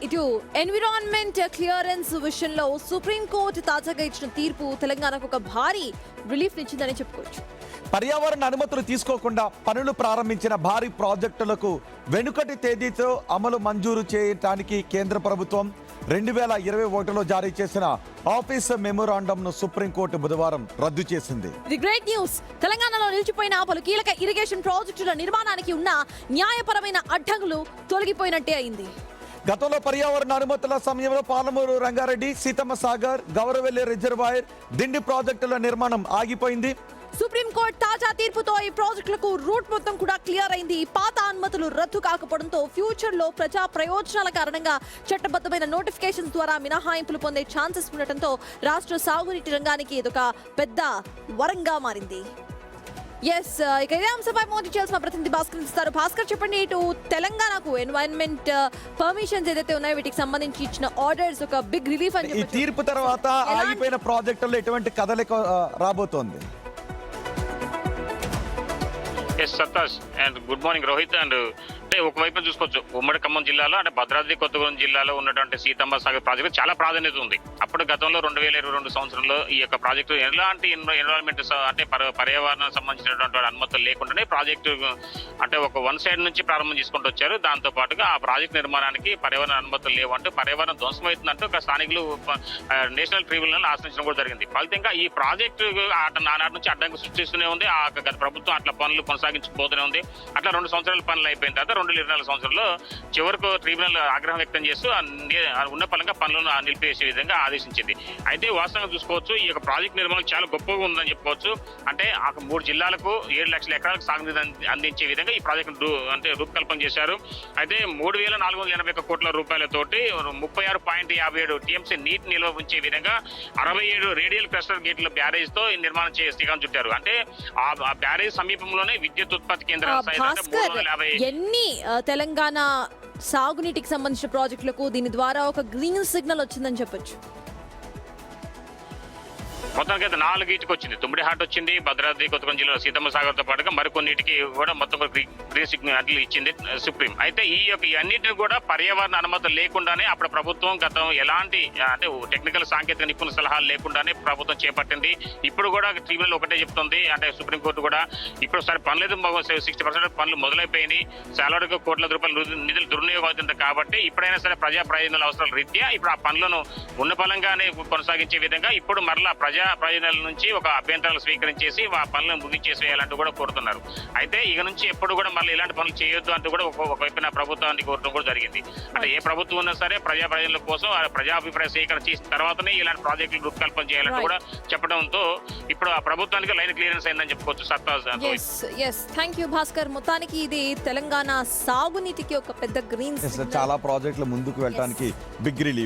ఇటు environment clearance విషయంలో supreme court తాజాగా ఇచ్చిన తీర్పు తెలంగాణకు ఒక భారీ రిలీఫ్ ఇచ్చిందని చెప్పుకోవచ్చు. పర్యావరణ అనుమతులు తీసుకోకుండా పనులు ప్రారంభించిన భారీ ప్రాజెక్టులకు వెనుకటి తేదీతో అమలు మంజూరు చేయడానికి కేంద్ర ప్రభుత్వం 2021లో జారీ చేసిన ఆఫీస్ మెమోరాండంను సుప్రీంకోర్టు బుధవారం రద్దు చేసింది. The great news. తెలంగాణలో నిలిచిపోయిన పలు కీలక ఇరిగేషన్ ప్రాజెక్టుల నిర్మాణానికి ఉన్న న్యాయపరమైన అడ్డంకులు తొలగిపోయినట్టే అయింది. గతంలో పర్యావరణ అనుమతుల సమయంలో పాలమూరు రంగారెడ్డి, సీతమ్మ సాగర్, గౌరవెల్లి రిజర్వాయర్, దిండి ప్రాజెక్టుల నిర్మాణం ఆగిపోయింది. సుప్రీంకోర్టు తాజా తీర్పుతో ఈ ప్రాజెక్టులకు రూట్ మొత్తం కూడా క్లియర్ అయింది. పాత అనుమతులు రద్దు కాకపోవడంతో ఫ్యూచర్ లో ప్రజా ప్రయోజనాల కారణంగా చట్టబద్ధమైన నోటిఫికేషన్స్ ద్వారా మినహాయింపులు పొందే ఛాన్సెస్ ఉండటంతో రాష్ట్ర సాగునీటి రంగానికి ఇదొక పెద్ద వరంగా మారింది. ఎస్, ఇక ఇదే అంశంపై మోదీ చేయాల్సిన ప్రతినిధి భాస్కర్ ఇస్తారు. భాస్కర్, చెప్పండి, ఇటు తెలంగాణకు ఎన్వైరన్మెంట్ పర్మిషన్స్ ఏదైతే ఉన్నాయో వీటికి సంబంధించి ఇచ్చిన ఆర్డర్స్ ఒక బిగ్ రిలీఫ్ అని ఈ తీర్పు తర్వాత ఆగిపోయిన ప్రాజెక్టుల్లో ఎటువంటి కదలిక రాబోతోంది? Yes Santosh and good morning Rohit. And అంటే ఒకవైపు చూసుకోవచ్చు, ఉమ్మడి ఖమ్మం జిల్లాలో అంటే భద్రాద్రి కొత్తగూడెం జిల్లాలో ఉన్నటువంటి సీతమ్మ సాగర్ ప్రాజెక్టు చాలా ప్రాధాన్యత ఉంది. అప్పుడు గతంలో 2022 సంవత్సరంలో ఈ యొక్క ప్రాజెక్టు ఎలాంటి ఎన్విరాన్మెంట్ అంటే పర్యావరణం సంబంధించినటువంటి అనుమతులు లేకుండానే ప్రాజెక్టు అంటే ఒక వన్ సైడ్ నుంచి ప్రారంభం చేసుకుంటూ వచ్చారు. దాంతో పాటుగా ఆ ప్రాజెక్టు నిర్మాణానికి పర్యావరణ అనుమతులు లేవంటూ పర్యావరణం ధ్వంసమవుతుందంటూ ఒక స్థానికులు నేషనల్ ట్రిబ్యునల్ ఆశ్రయించడం కూడా జరిగింది. ఫలితంగా ఈ ప్రాజెక్టు నానాటి నుంచి అడ్డంకి సృష్టిస్తూనే ఉంది. ఆ గత ప్రభుత్వం అట్లా పనులు కొనసాగించబోతూనే ఉంది. అట్లా 2 సంవత్సరాల పనులు అయిపోయిన తర్వాత 2024 సంవత్సరంలో చివరకు ట్రిబ్యునల్ ఆగ్రహం వ్యక్తం చేస్తూ ఉన్న పరంగా పనులను నిలిపేసే విధంగా ఆదేశించింది. అయితే వాస్తవంగా చూసుకోవచ్చు, ఈ యొక్క ప్రాజెక్ట్ నిర్మాణం చాలా గొప్పగా ఉందని చెప్పుకోవచ్చు. అంటే ఆ 3 జిల్లాలకు 7 లక్షల ఎకరాలకు సాగునీరు అందించే విధంగా ఈ ప్రాజెక్టు అంటే రూపకల్పన చేశారు. అయితే 3,481 కోట్ల రూపాయలతోటి 36.57 టీఎంసీ నీటి నిల్వ ఉంచే విధంగా 67 రేడియల్ క్లస్టర్ గేట్ల బ్యారేజ్ తో ఈ నిర్మాణం శ్రీకారం చుట్టారు. అంటే ఆ బ్యారేజ్ సమీపంలోనే విద్యుత్ ఉత్పత్తి కేంద్రం ఎన్ని తెలంగాణ సాగునీటికి సంబంధించిన ప్రాజెక్టులకు దీని ద్వారా ఒక గ్రీన్ సిగ్నల్ వచ్చిందని చెప్పొచ్చు. మొత్తానికి అయితే 4 ఈటికి వచ్చింది. తుమ్మిడి హాట్ వచ్చింది, భద్రాద్రి కొత్తగూడెం జిల్లా సీతమ్మ సాగర్ తో పాటుగా మరికొన్నిటికి కూడా మొత్తం గ్రీన్ సిగ్నల్ ఇచ్చింది సుప్రీం. అయితే ఈ అన్నిటిని కూడా పర్యావరణ అనుమతులు లేకుండానే అప్పుడు ప్రభుత్వం గతం ఎలాంటి అంటే టెక్నికల్ సాంకేతిక నిపుణుల సలహాలు లేకుండానే ప్రభుత్వం చేపట్టింది. ఇప్పుడు కూడా ట్రిబ్యునల్ ఒకటే చెప్తుంది, అంటే సుప్రీంకోర్టు కూడా ఇప్పుడు సరే పనులేదు 60% పనులు మొదలైపోయినాయి, చాలా వరకు కోట్ల రూపాయల నిధులు దుర్వినియోగం అవుతుంది. కాబట్టి ఇప్పుడైనా సరే ప్రజా ప్రయోజనాల అవసరాల రీత్యా ఇప్పుడు ఆ పనులను ఉన్న పలంగానే కొనసాగించే విధంగా ఇప్పుడు మరలా ప్రజా ప్రయోజనాల నుంచి ఒక అభ్యంతరాలు స్వీకరించేసి ఆ పనులను ముగించేసేయాలంటూ కూడా కోరుతున్నారు. అయితే ఇక నుంచి ఎప్పుడు కూడా మళ్ళీ ఇలాంటి పనులు చేయొద్దు అంటూ కూడా ఒకవైపున ప్రభుత్వాన్ని కోరడం కూడా జరిగింది. అంటే ఏ ప్రభుత్వం ఉన్నా సరే ప్రజా ప్రయోజనాల కోసం ప్రజాభిప్రాయ సేకరణ చేసిన తర్వాతనే ఇలాంటి ప్రాజెక్టులు రూపకల్పన చేయాలంటూ కూడా చెప్పడంతో ఇప్పుడు ఆ ప్రభుత్వానికి లైన్ క్లియరెన్స్ అయిందని చెప్పుకోవచ్చు. Thank you Bhaskar. మొత్తానికి ఇది తెలంగాణ సాగునీటికి ఒక పెద్ద గ్రీన్ చాలా ప్రాజెక్టులు ముందుకు వెళ్ళడానికి బిగ్ రిలీఫ్.